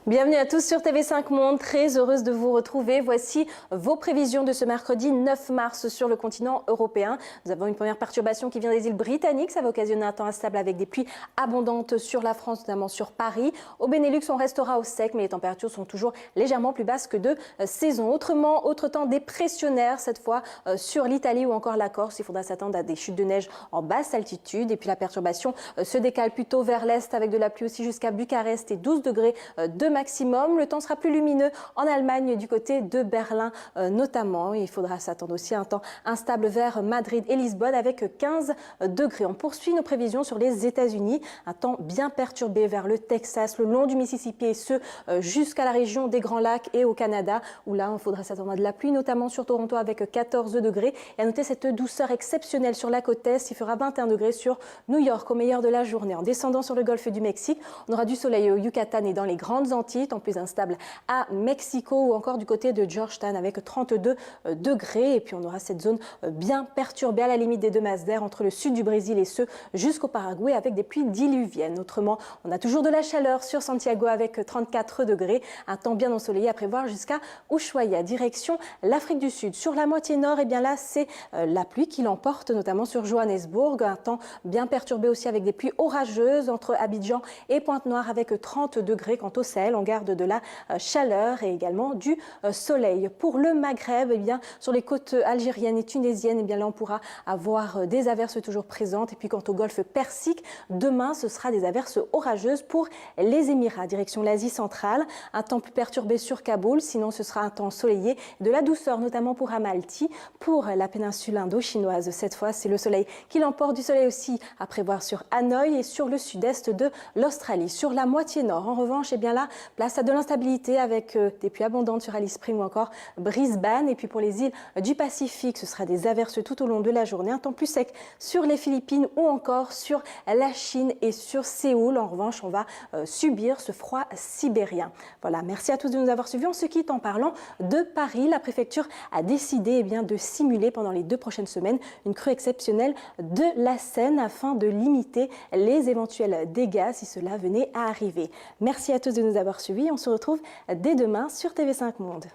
Bienvenue à tous sur TV5 Monde, très heureuse de vous retrouver. Voici vos prévisions de ce mercredi 9 mars sur le continent européen. Nous avons une première perturbation qui vient des îles britanniques. Ça va occasionner un temps instable avec des pluies abondantes sur la France, notamment sur Paris. Au Benelux, on restera au sec, mais les températures sont toujours légèrement plus basses que de saison. Autre temps dépressionnaire, cette fois sur l'Italie ou encore la Corse. Il faudra s'attendre à des chutes de neige en basse altitude. Et puis la perturbation se décale plutôt vers l'est avec de la pluie aussi jusqu'à Bucarest et 12 degrés de maximum. Le temps sera plus lumineux en Allemagne du côté de Berlin notamment. Il faudra s'attendre aussi à un temps instable vers Madrid et Lisbonne avec 15 degrés. On poursuit nos prévisions sur les États-Unis. Un temps bien perturbé vers le Texas, le long du Mississippi et ce jusqu'à la région des Grands Lacs et au Canada où là, il faudra s'attendre à de la pluie, notamment sur Toronto avec 14 degrés. Et à noter cette douceur exceptionnelle sur la côte est. Il fera 21 degrés sur New York au meilleur de la journée. En descendant sur le golfe du Mexique, on aura du soleil au Yucatan et dans les grandes Antilles, temps plus instable à Mexico ou encore du côté de Georgetown avec 32 degrés. Et puis on aura cette zone bien perturbée à la limite des deux masses d'air entre le sud du Brésil et ce jusqu'au Paraguay avec des pluies diluviennes. Autrement, on a toujours de la chaleur sur Santiago avec 34 degrés. Un temps bien ensoleillé à prévoir jusqu'à Ushuaia, direction l'Afrique du Sud. Sur la moitié nord, et bien là, c'est la pluie qui l'emporte, notamment sur Johannesburg. Un temps bien perturbé aussi avec des pluies orageuses entre Abidjan et Pointe-Noire avec 30 degrés. Quant au Sahel, on garde de la chaleur et également du soleil. Pour le Maghreb, eh bien, sur les côtes algériennes et tunisiennes, eh bien, là, on pourra avoir des averses toujours présentes. Et puis quant au golfe Persique, demain, ce sera des averses orageuses pour les Émirats, direction l'Asie centrale. Un temps plus perturbé sur Kaboul, sinon ce sera un temps ensoleillé, de la douceur notamment pour Amalti. Pour la péninsule indo-chinoise, cette fois, c'est le soleil qui l'emporte. Du soleil aussi à prévoir sur Hanoï et sur le sud-est de l'Australie. Sur la moitié nord, en revanche, eh bien là, place à de l'instabilité avec des pluies abondantes sur Alice Springs ou encore Brisbane. Et puis pour les îles du Pacifique, ce sera des averses tout au long de la journée. Un temps plus sec sur les Philippines ou encore sur la Chine et sur Séoul. En revanche, on va subir ce froid sibérien. Voilà, merci à tous de nous avoir suivis. On se quitte en parlant de Paris. La préfecture a décidé eh bien, de simuler pendant les 2 prochaines semaines une crue exceptionnelle de la Seine afin de limiter les éventuels dégâts si cela venait à arriver. Merci à tous de nous avoir suivis. On se retrouve dès demain sur TV5 Monde.